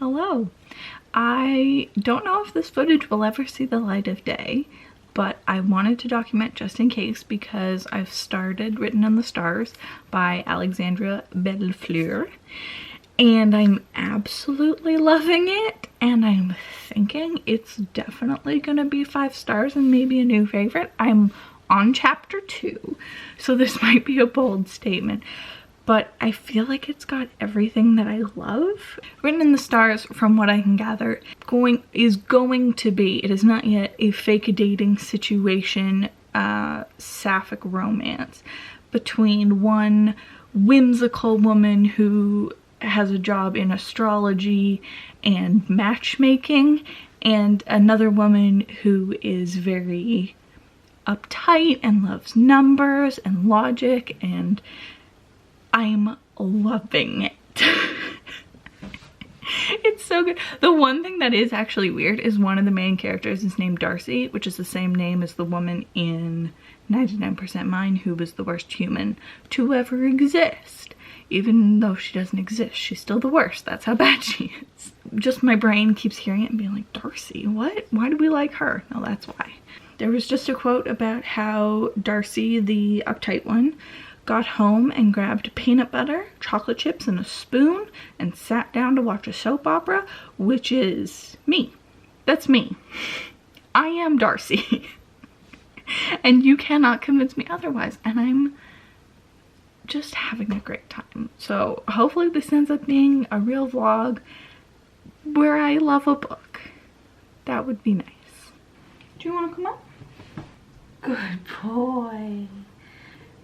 Hello. I don't know if this footage will ever see the light of day, but I wanted to document just in case because I've started Written in the Stars by Alexandria Bellefleur and I'm absolutely loving it, and I'm thinking it's definitely gonna be 5 stars and maybe a new favorite. I'm on chapter 2, so this might be a bold statement, but I feel like it's got everything that I love. Written in the Stars, from what I can gather, is going to be, it is not yet a fake dating situation, sapphic romance between one whimsical woman who has a job in astrology and matchmaking and another woman who is very uptight and loves numbers and logic, and I'm loving it. It's so good. The one thing that is actually weird is one of the main characters is named Darcy, which is the same name as the woman in 99% Mine who was the worst human to ever exist. Even though she doesn't exist, she's still the worst. That's how bad she is. Just my brain keeps hearing it and being like, Darcy, what? Why do we like her? No, that's why. There was just a quote about how Darcy, the uptight one, got home and grabbed peanut butter, chocolate chips, and a spoon and sat down to watch a soap opera, which is me. That's me. I am Darcy. And you cannot convince me otherwise. And I'm just having a great time. So hopefully this ends up being a real vlog where I love a book. That would be nice. Do you want to come up? Good boy.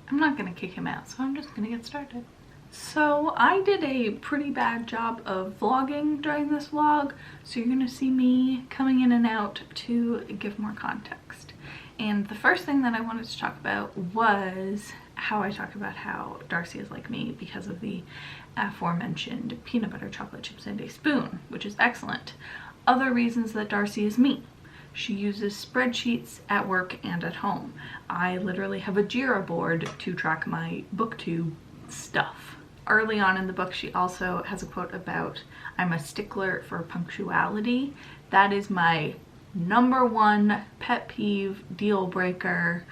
I'm not gonna kick him out, so I'm just gonna get started. So I did a pretty bad job of vlogging during this vlog, so you're gonna see me coming in and out to give more context. And the first thing that I wanted to talk about was how I talked about how Darcy is like me because of the aforementioned peanut butter, chocolate chips, and a spoon, which is excellent. Other reasons that Darcy is me. She uses spreadsheets at work and at home. I literally have a Jira board to track my booktube stuff. Early on in the book, she also has a quote about, I'm a stickler for punctuality. That is my #1 pet peeve, deal breaker.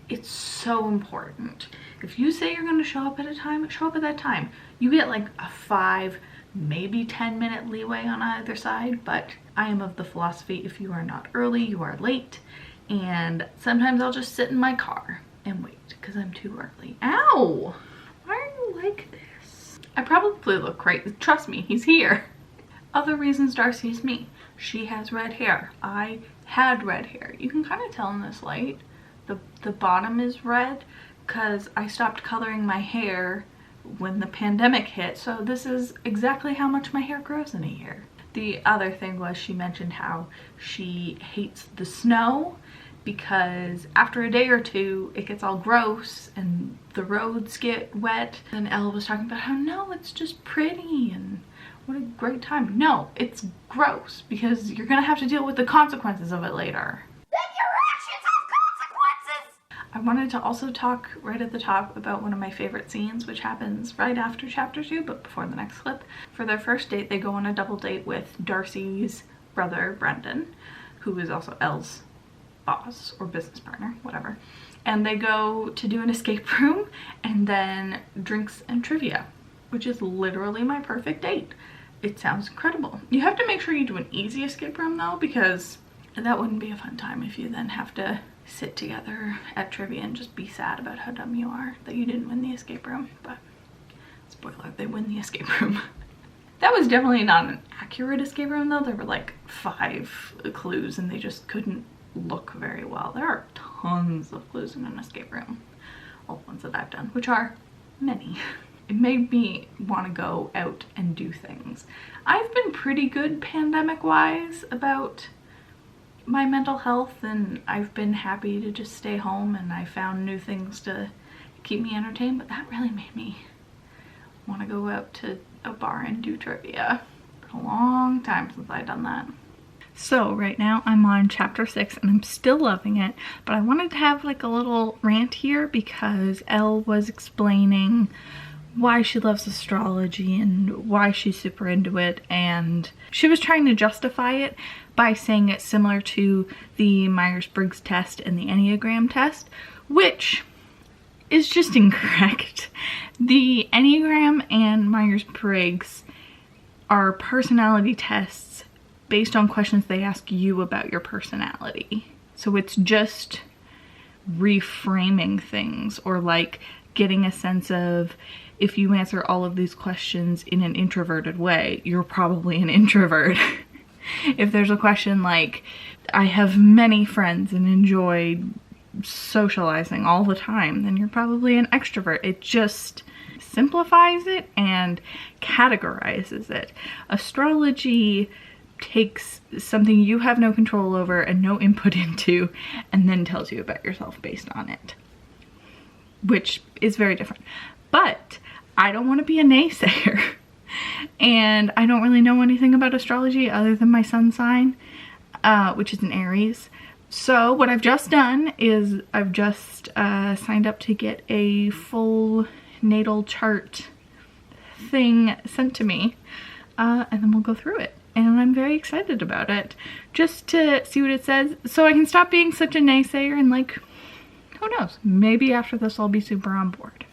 It's so important. If you say you're gonna show up at a time, show up at that time. You get like a 5, maybe 10-minute leeway on either side, but I am of the philosophy if you are not early, you are late. And sometimes I'll just sit in my car and wait because I'm too early. Ow! Why are you like this? I probably look crazy. Trust me, he's here. Other reasons Darcy is me. She has red hair. I had red hair. You can kind of tell in this light. The bottom is red because I stopped coloring my hair when the pandemic hit, so this is exactly how much my hair grows in a year. The other thing was she mentioned how she hates the snow because after a day or two it gets all gross and the roads get wet. And Elle was talking about how no, it's just pretty and what a great time. No, it's gross because you're gonna have to deal with the consequences of it later. I wanted to also talk right at the top about one of my favorite scenes, which happens right after chapter 2, but before the next clip. For their first date, they go on a double date with Darcy's brother, Brendan, who is also Elle's boss or business partner, whatever. And they go to do an escape room and then drinks and trivia, which is literally my perfect date. It sounds incredible. You have to make sure you do an easy escape room though, because that wouldn't be a fun time if you then have to sit together at trivia and just be sad about how dumb you are that you didn't win the escape room. But spoiler, they win the escape room. That was definitely not an accurate escape room though. There were like 5 clues and they just couldn't look very well. There are tons of clues in an escape room, all the ones that I've done, which are many. It made me want to go out and do things. I've been pretty good pandemic wise about my mental health, and I've been happy to just stay home, and I found new things to keep me entertained, but that really made me want to go out to a bar and do trivia. It's been a long time since I've done that. So right now I'm on chapter 6 and I'm still loving it, but I wanted to have like a little rant here because Elle was explaining why she loves astrology and why she's super into it, and she was trying to justify it by saying it's similar to the Myers-Briggs test and the Enneagram test, which is just incorrect. The Enneagram and Myers-Briggs are personality tests based on questions they ask you about your personality. So it's just reframing things, or like getting a sense of, if you answer all of these questions in an introverted way, you're probably an introvert. If there's a question like, I have many friends and enjoy socializing all the time, then you're probably an extrovert. It just simplifies it and categorizes it. Astrology takes something you have no control over and no input into, and then tells you about yourself based on it, which is very different. But I don't want to be a naysayer, and I don't really know anything about astrology other than my sun sign, which is an Aries. So what I've just done is I've just signed up to get a full natal chart thing sent to me, and then we'll go through it. And I'm very excited about it, just to see what it says, so I can stop being such a naysayer and, like, who knows, maybe after this I'll be super on board.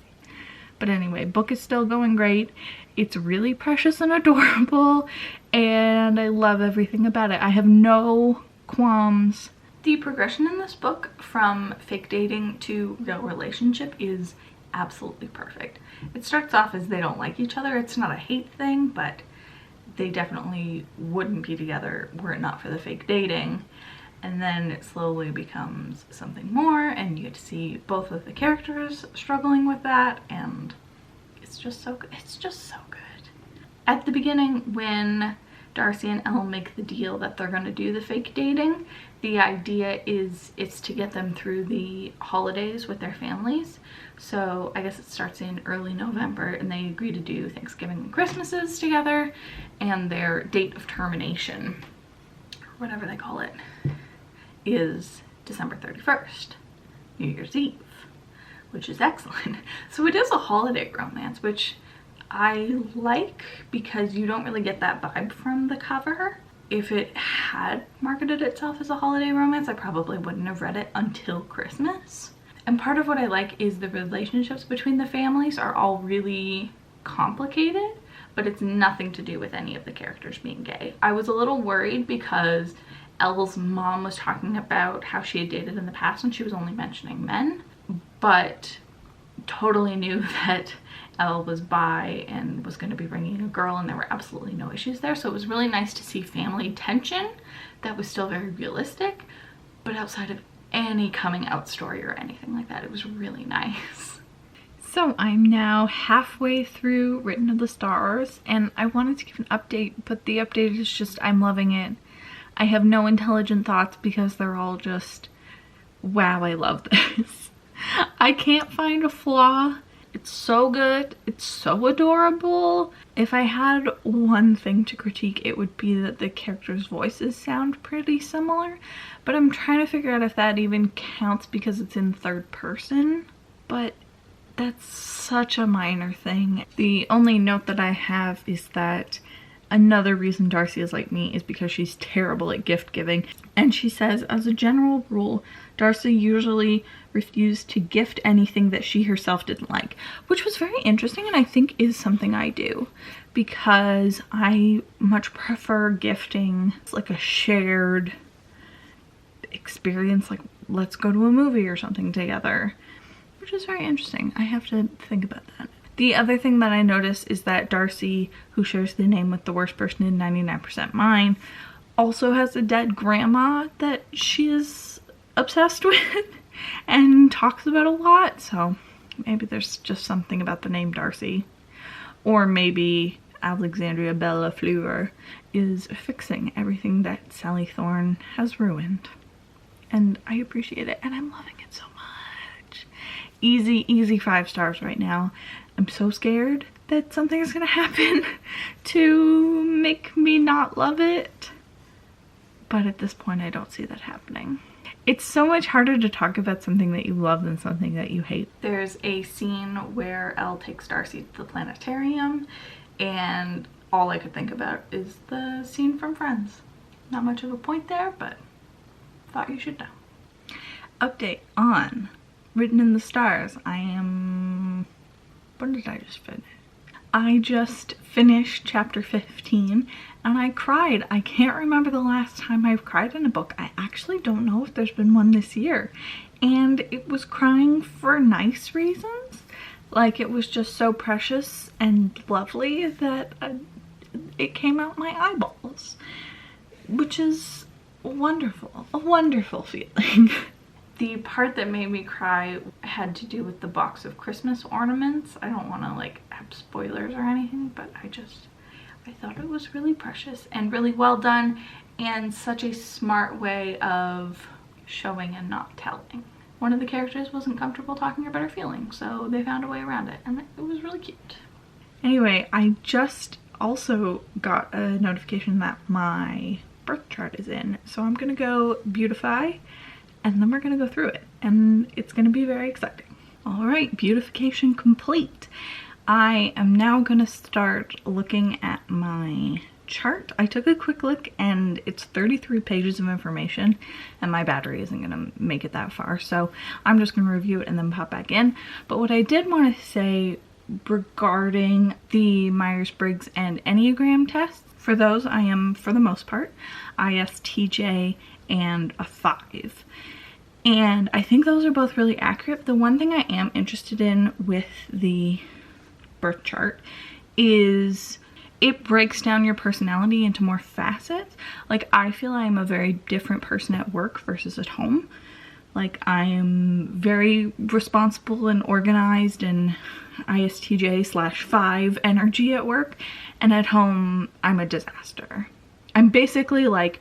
But anyway, book is still going great. It's really precious and adorable, and I love everything about it. I have no qualms. The progression in this book from fake dating to real relationship is absolutely perfect. It starts off as they don't like each other. It's not a hate thing, but they definitely wouldn't be together were it not for the fake dating. And then it slowly becomes something more, and you get to see both of the characters struggling with that, and it's just so good. It's just so good. At the beginning, when Darcy and Elle make the deal that they're going to do the fake dating, the idea is it's to get them through the holidays with their families. So I guess it starts in early November, and they agree to do Thanksgiving and Christmases together, and their date of termination, or whatever they call it, is December 31st, New Year's Eve, which is excellent. So it is a holiday romance, which I like because you don't really get that vibe from the cover. If it had marketed itself as a holiday romance, I probably wouldn't have read it until Christmas. And part of what I like is the relationships between the families are all really complicated, but it's nothing to do with any of the characters being gay. I was a little worried because Elle's mom was talking about how she had dated in the past and she was only mentioning men, but totally knew that Elle was bi and was going to be bringing a girl, and there were absolutely no issues there. So it was really nice to see family tension that was still very realistic, but outside of any coming out story or anything like that, it was really nice. So I'm now halfway through Written of the Stars, and I wanted to give an update, but the update is just I'm loving it. I have no intelligent thoughts because they're all just, wow, I love this. I can't find a flaw. It's so good. It's so adorable. If I had one thing to critique, it would be that the characters' voices sound pretty similar, but I'm trying to figure out if that even counts because it's in third person, but that's such a minor thing. The only note that I have is that another reason Darcy is like me is because she's terrible at gift giving. And she says, as a general rule, Darcy usually refused to gift anything that she herself didn't like, which was very interesting and I think is something I do, because I much prefer gifting like a shared experience, like let's go to a movie or something together, which is very interesting. I have to think about that. The other thing that I noticed is that Darcy, who shares the name with the worst person in 99% Mine, also has a dead grandma that she is obsessed with and talks about a lot. So maybe there's just something about the name Darcy. Or maybe Alexandria Bellefleur is fixing everything that Sally Thorne has ruined. And I appreciate it, and I'm loving it so much. Easy 5 stars right now. I'm so scared that something is gonna happen to make me not love it, but at this point I don't see that happening. It's so much harder to talk about something that you love than something that you hate. There's a scene where Elle takes Darcy to the planetarium, and all I could think about is the scene from Friends. Not much of a point there, but thought you should know. Update on Written in the Stars. When did I just finish? I just finished chapter 15 and I cried. I can't remember the last time I've cried in a book. I actually don't know if there's been one this year. And it was crying for nice reasons. Like, it was just so precious and lovely that it came out my eyeballs. Which is wonderful. A wonderful feeling. The part that made me cry had to do with the box of Christmas ornaments. I don't want to like have spoilers or anything, but I thought it was really precious and really well done, and such a smart way of showing and not telling. One of the characters wasn't comfortable talking about her feelings, so they found a way around it, and it was really cute. Anyway, I just also got a notification that my birth chart is in, so I'm gonna go beautify, and then we're gonna go through it, and it's gonna be very exciting. All right, beautification complete. I am now gonna start looking at my chart. I took a quick look and it's 33 pages of information, and my battery isn't gonna make it that far, so I'm just gonna review it and then pop back in. But what I did want to say regarding the Myers-Briggs and Enneagram tests, for those I am, for the most part, ISTJ and a 5. And I think those are both really accurate. The one thing I am interested in with the birth chart is it breaks down your personality into more facets. Like, I feel I'm a very different person at work versus at home. Like, I am very responsible and organized and ISTJ/5 energy at work, and at home I'm a disaster. I'm basically like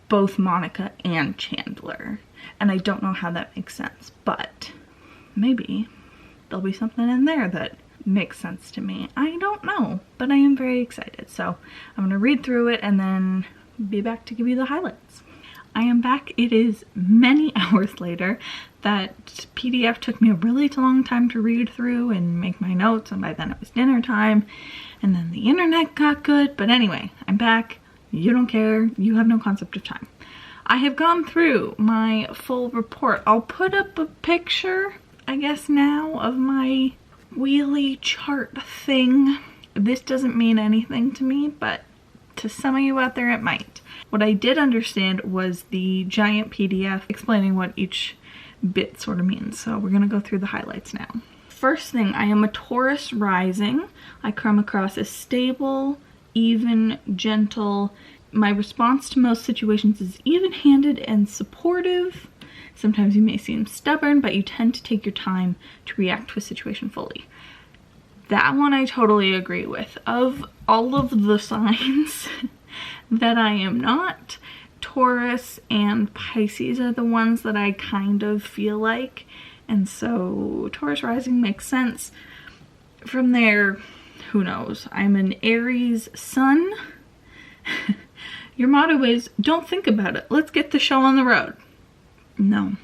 both Monica and Chandler, and I don't know how that makes sense, but maybe there'll be something in there that makes sense to me. I don't know, but I am very excited. So I'm gonna read through it and then be back to give you the highlights. I am back. It is many hours later. That PDF took me a really long time to read through and make my notes, and by then it was dinner time, and then the internet got good. But anyway, I'm back. You don't care. You have no concept of time. I have gone through my full report. I'll put up a picture, I guess now, of my wheelie chart thing. This doesn't mean anything to me, but to some of you out there it might. What I did understand was the giant PDF explaining what each bit sort of means. So we're gonna go through the highlights now. First thing, I am a Taurus rising. I come across as stable, even, gentle. My response to most situations is even-handed and supportive. Sometimes you may seem stubborn, but you tend to take your time to react to a situation fully. That one I totally agree with. Of all of the signs that I am not, Taurus and Pisces are the ones that I kind of feel like. And so Taurus rising makes sense. From there, who knows? I'm an Aries sun. Your motto is, don't think about it. Let's get the show on the road. No,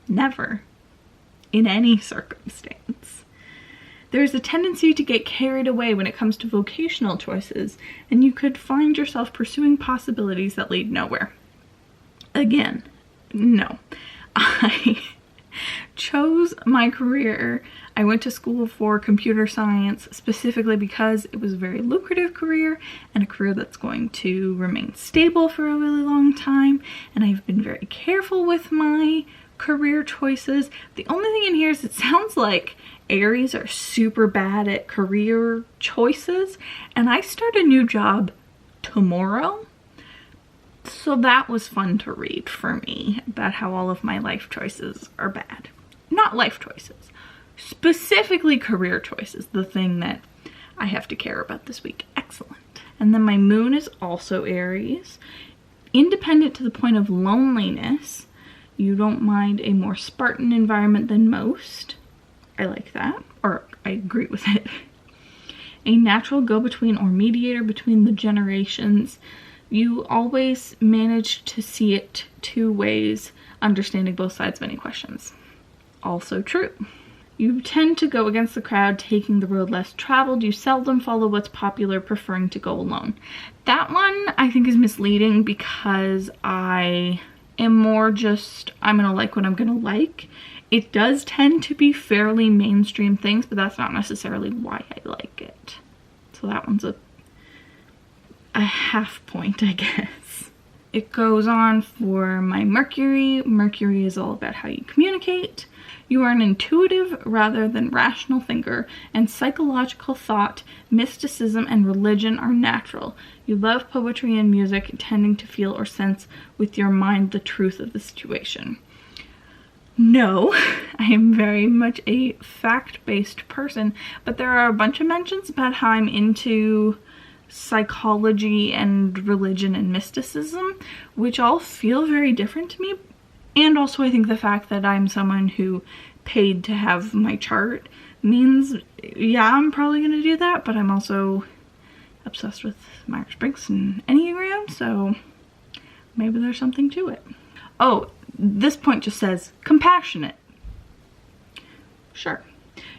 never. In any circumstance. There's a tendency to get carried away when it comes to vocational choices, and you could find yourself pursuing possibilities that lead nowhere. Again, no. I chose my career. I went to school for computer science specifically because it was a very lucrative career and a career that's going to remain stable for a really long time, and I've been very careful with my career choices. The only thing in here is it sounds like Aries are super bad at career choices, and I start a new job tomorrow. So that was fun to read for me about how all of my life choices are bad. Not life choices, specifically career choices, the thing that I have to care about this week. Excellent. And then my moon is also Aries. Independent to the point of loneliness. You don't mind a more Spartan environment than most. I like that, or I agree with it. A natural go-between or mediator between the generations. You always manage to see it two ways, understanding both sides of any questions. Also true. You tend to go against the crowd, taking the road less traveled. You seldom follow what's popular, preferring to go alone. That one I think is misleading because I am more just, I'm gonna like what I'm gonna like. It does tend to be fairly mainstream things, but that's not necessarily why I like it. So that one's a half point, I guess. It goes on for my Mercury. Mercury is all about how you communicate. You are an intuitive rather than rational thinker, and psychological thought, mysticism, and religion are natural. You love poetry and music, tending to feel or sense with your mind the truth of the situation. No, I am very much a fact-based person, but there are a bunch of mentions about how I'm into psychology and religion and mysticism, which all feel very different to me. And also I think the fact that I'm someone who paid to have my chart means, yeah, I'm probably going to do that, but I'm also obsessed with Myers-Briggs and Enneagram, so maybe there's something to it. Oh, this point just says compassionate. Sure.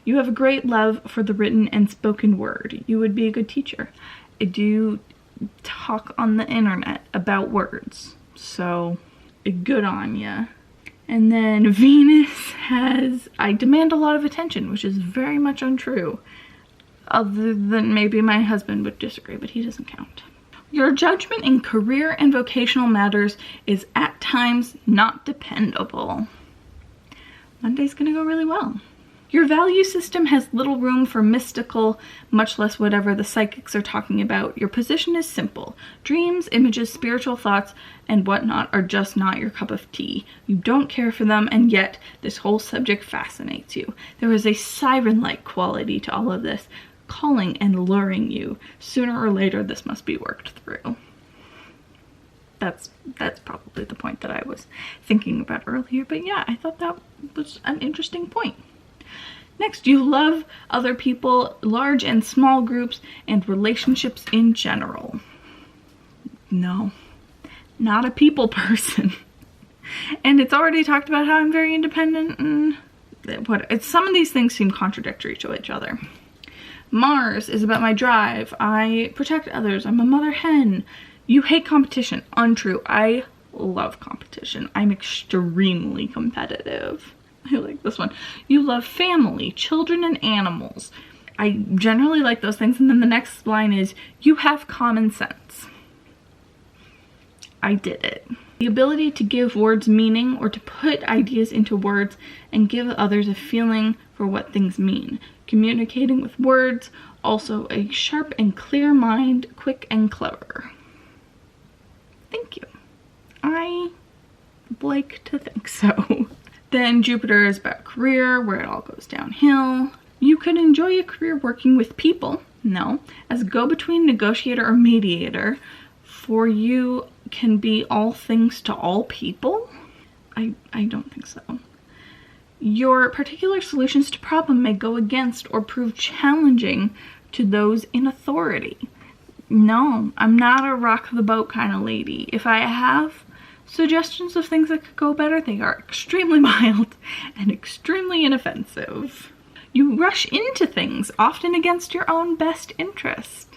You have a great love for the written and spoken word. You would be a good teacher. I do talk on the internet about words, so good on ya. And then Venus has, I demand a lot of attention, which is very much untrue. Other than maybe my husband would disagree, but he doesn't count. Your judgment in career and vocational matters is at times not dependable. Monday's gonna go really well. Your value system has little room for mystical, much less whatever the psychics are talking about. Your position is simple. Dreams, images, spiritual thoughts, and whatnot are just not your cup of tea. You don't care for them, and yet this whole subject fascinates you. There is a siren-like quality to all of this, calling and luring you. Sooner or later, this must be worked through. That's probably the point that I was thinking about earlier, but yeah, I thought that was an interesting point. Next, you love other people, large and small groups, and relationships in general. No, not a people person. And it's already talked about how I'm very independent and some of these things seem contradictory to each other. Mars is about my drive. I protect others. I'm a mother hen. You hate competition. Untrue. I love competition. I'm extremely competitive. I like this one. You love family, children, and animals. I generally like those things. And then the next line is, you have common sense. I did it. The ability to give words meaning or to put ideas into words and give others a feeling for what things mean. Communicating with words. Also a sharp and clear mind, quick and clever. Thank you. I like to think so. Then Jupiter is about career, where it all goes downhill. You could enjoy a career working with people. No. As a go-between, negotiator, or mediator, for you can be all things to all people? I don't think so. Your particular solutions to problem may go against or prove challenging to those in authority. No, I'm not a rock the boat kind of lady. If I have suggestions of things that could go better, they are extremely mild and extremely inoffensive. You rush into things, often against your own best interest.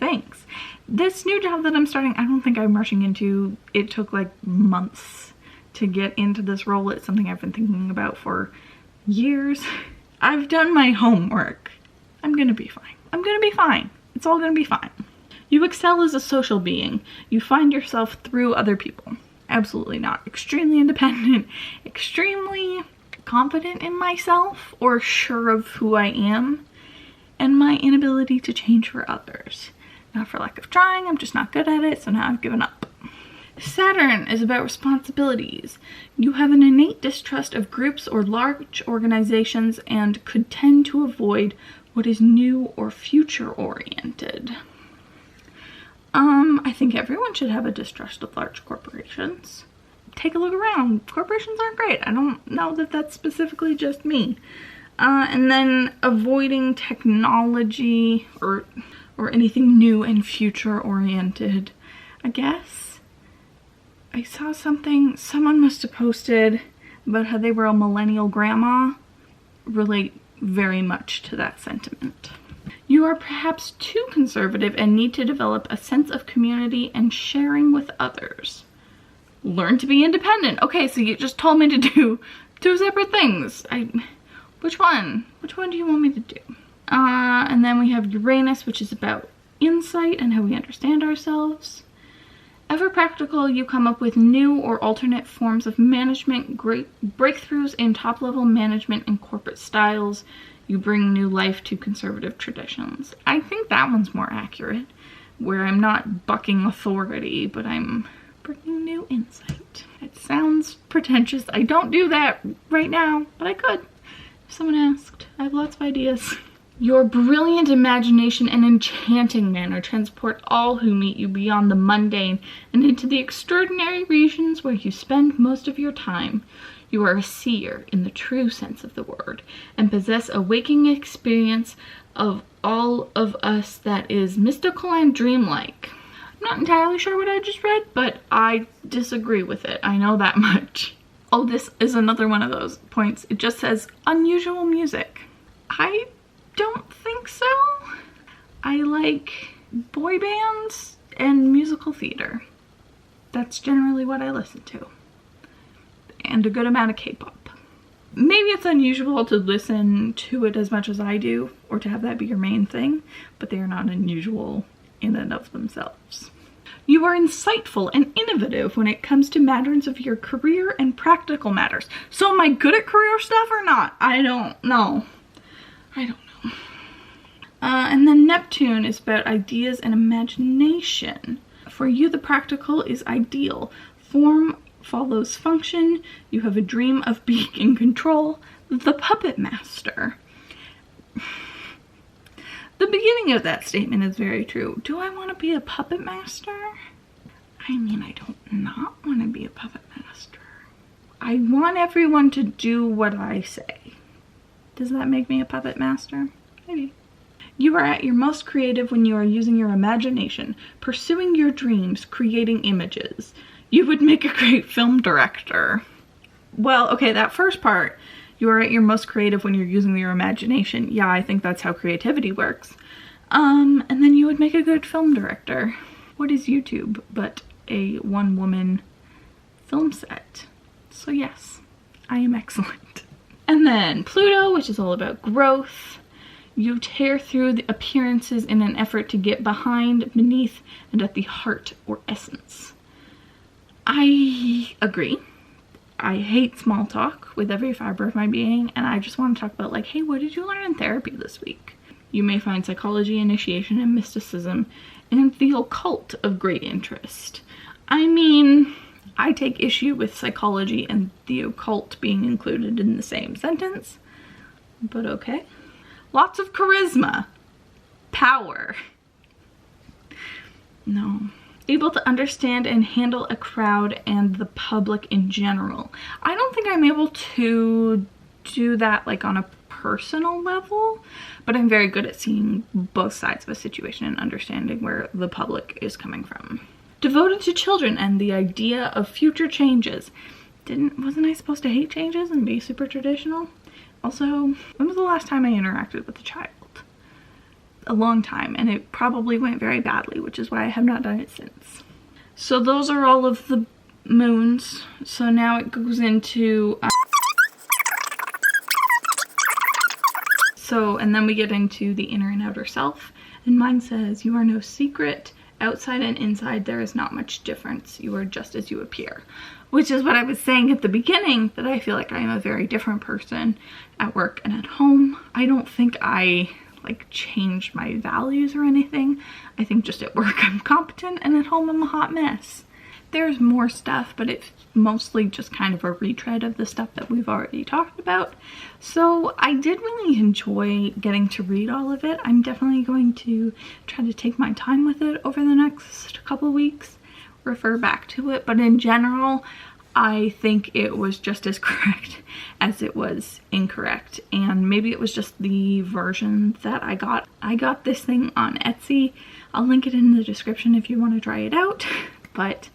Thanks. This new job that I'm starting, I don't think I'm rushing into. It took like months to get into this role. It's something I've been thinking about for years. I've done my homework. I'm gonna be fine. I'm gonna be fine. It's all gonna be fine. You excel as a social being. You find yourself through other people. Absolutely not. Extremely independent, extremely confident in myself or sure of who I am and my inability to change for others. Not for lack of trying, I'm just not good at it, so now I've given up. Saturn is about responsibilities. You have an innate distrust of groups or large organizations and could tend to avoid what is new or future oriented. I think everyone should have a distrust of large corporations. Take a look around. Corporations aren't great. I don't know that that's specifically just me. And then avoiding technology or or anything new and future oriented. I guess I saw something, someone must have posted about how they were a millennial grandma. Relate very much to that sentiment. You are perhaps too conservative and need to develop a sense of community and sharing with others. Learn to be independent. Okay, so you just told me to do two separate things. Which one? Which one do you want me to do? And then we have Uranus, which is about insight and how we understand ourselves. Ever practical, you come up with new or alternate forms of management, great breakthroughs in top-level management and corporate styles. You bring new life to conservative traditions. I think that one's more accurate, where I'm not bucking authority, but I'm bringing new insight. It sounds pretentious. I don't do that right now, but I could if someone asked. I have lots of ideas. Your brilliant imagination and enchanting manner transport all who meet you beyond the mundane and into the extraordinary regions where you spend most of your time. You are a seer in the true sense of the word and possess a waking experience of all of us that is mystical and dreamlike. I'm not entirely sure what I just read, but I disagree with it. I know that much. Oh, this is another one of those points. It just says unusual music. I don't think so. I like boy bands and musical theater. That's generally what I listen to. And a good amount of K-pop. Maybe it's unusual to listen to it as much as I do, or to have that be your main thing, but they are not unusual in and of themselves. You are insightful and innovative when it comes to matters of your career and practical matters. So am I good at career stuff or not? I don't know. And then Neptune is about ideas and imagination. For you, the practical is ideal. Form follows function. You have a dream of being in control. The puppet master. The beginning of that statement is very true. Do I want to be a puppet master? I mean, I don't not want to be a puppet master. I want everyone to do what I say. Does that make me a puppet master? Maybe. You are at your most creative when you are using your imagination, pursuing your dreams, creating images. You would make a great film director. Well, okay, that first part, you are at your most creative when you're using your imagination. Yeah, I think that's how creativity works. And then you would make a good film director. What is YouTube but a one-woman film set? So yes, I am excellent. And then Pluto, which is all about growth. You tear through the appearances in an effort to get behind, beneath, and at the heart or essence. I agree. I hate small talk with every fiber of my being, and I just want to talk about like, hey, what did you learn in therapy this week? You may find psychology, initiation, and mysticism and the occult of great interest. I mean, I take issue with psychology and the occult being included in the same sentence, but okay. Lots of charisma. Power. No. Able to understand and handle a crowd and the public in general. I don't think I'm able to do that like on a personal level, but I'm very good at seeing both sides of a situation and understanding where the public is coming from. Devoted to children and the idea of future changes. Wasn't I supposed to hate changes and be super traditional? Also, when was the last time I interacted with a child? A long time, and it probably went very badly, which is why I have not done it since. So those are all of the moons. So now it goes into and then we get into the inner and outer self, and mine says, you are no secret. Outside and inside there is not much difference. You are just as you appear. Which is what I was saying at the beginning, that I feel like I am a very different person at work and at home. I don't think I like changed my values or anything. I think just at work I'm competent and at home I'm a hot mess. There's more stuff, but it's mostly just kind of a retread of the stuff that we've already talked about. So I did really enjoy getting to read all of it. I'm definitely going to try to take my time with it over the next couple weeks, refer back to it. But in general, I think it was just as correct as it was incorrect, and maybe it was just the version that I got. I got this thing on Etsy. I'll link it in the description if you want to try it out, but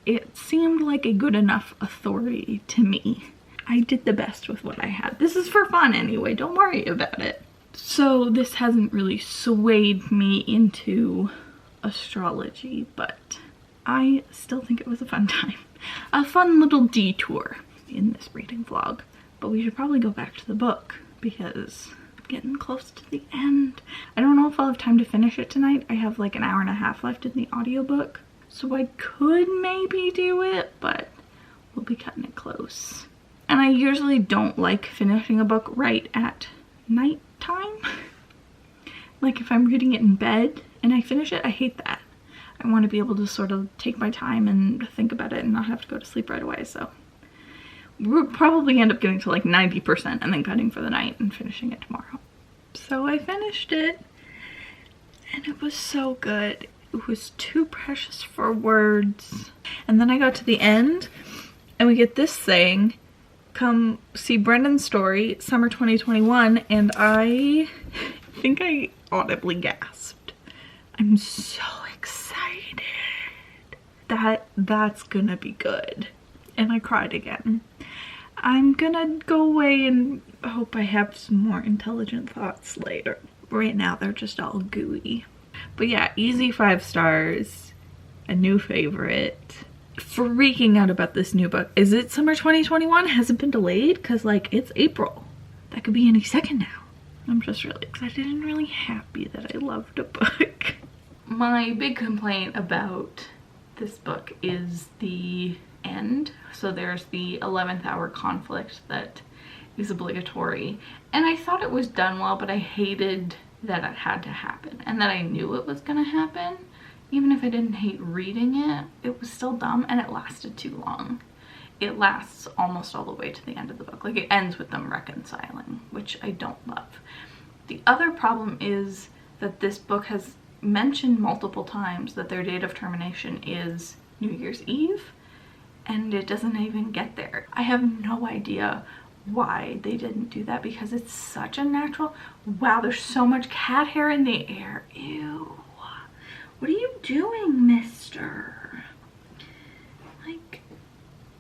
it seemed like a good enough authority to me. I did the best with what I had. This is for fun anyway, don't worry about it. So this hasn't really swayed me into astrology, but I still think it was a fun time. A fun little detour in this reading vlog. But we should probably go back to the book because I'm getting close to the end. I don't know if I'll have time to finish it tonight. I have like an hour and a half left in the audiobook, so I could maybe do it, but we'll be cutting it close. And I usually don't like finishing a book right at night time. Like if I'm reading it in bed and I finish it, I hate that. I want to be able to sort of take my time and think about it and not have to go to sleep right away. So we'll probably end up getting to like 90% and then cutting for the night and finishing it tomorrow. So I finished it and it was so good. It was too precious for words. And then I got to the end and we get this saying, come see Brendan's story, summer 2021, and I think I audibly gasped. I'm so excited. That's gonna be good. And I cried again. I'm gonna go away and hope I have some more intelligent thoughts later. Right now they're just all gooey. But yeah, easy 5 stars, a new favorite. Freaking out about this new book. Is it summer 2021? Has it been delayed? Because like it's April. That could be any second now. I'm just really excited and really happy that I loved a book. My big complaint about this book is the end. So there's the 11th hour conflict that is obligatory. And I thought it was done well, but I hated that it had to happen and that I knew it was gonna happen. Even if I didn't hate reading it, it was still dumb and it lasted too long. It lasts almost all the way to the end of the book. Like it ends with them reconciling, which I don't love. The other problem is that this book has mentioned multiple times that their date of termination is New Year's Eve, and it doesn't even get there. I have no idea why they didn't do that because it's such a natural. Wow, there's so much cat hair in the air. Ew. What are you doing, mister? Like,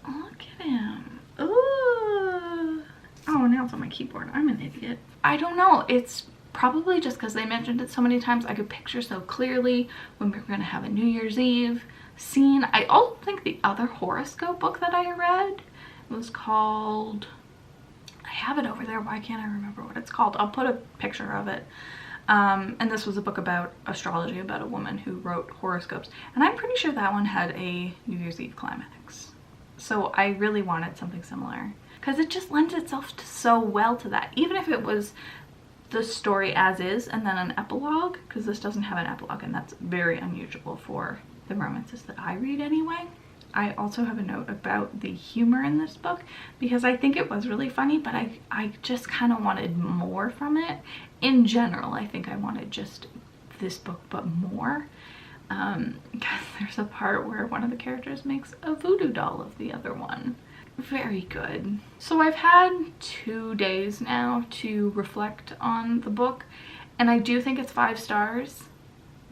look at him. Ooh. Oh, now it's on my keyboard. I'm an idiot. I don't know. It's probably just because they mentioned it so many times. I could picture so clearly when we were going to have a New Year's Eve scene. I also think the other horoscope book that I read was called... I have it over there. Why can't I remember what it's called? I'll put a picture of it. And this was a book about astrology, about a woman who wrote horoscopes. And I'm pretty sure that one had a New Year's Eve climax. So I really wanted something similar. Because it just lends itself to so well to that. Even if it was the story as is and then an epilogue. Because this doesn't have an epilogue and that's very unusual for the romances that I read anyway. I also have a note about the humor in this book because I think it was really funny, but I just kind of wanted more from it. In general, I think I wanted just this book but more. Because there's a part where one of the characters makes a voodoo doll of the other one. Very good. So I've had 2 days now to reflect on the book, and I do think it's 5 stars.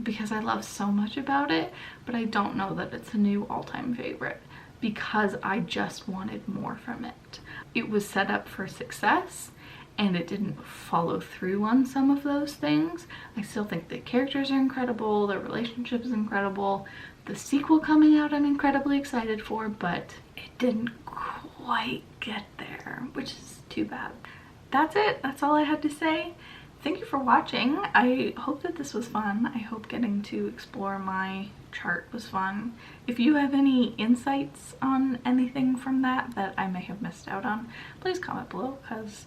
Because I love so much about it, but I don't know that it's a new all-time favorite because I just wanted more from it. It was set up for success and it didn't follow through on some of those things. I still think the characters are incredible, the relationship is incredible, the sequel coming out I'm incredibly excited for, but it didn't quite get there, which is too bad. That's it. That's all I had to say. Thank you for watching. I hope that this was fun. I hope getting to explore my chart was fun. If you have any insights on anything from that I may have missed out on, please comment below because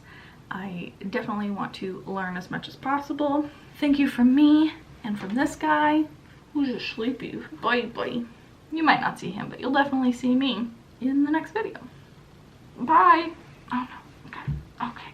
I definitely want to learn as much as possible. Thank you from me and from this guy who's just sleepy. Bye. You might not see him, but you'll definitely see me in the next video. Bye. Oh no. Okay.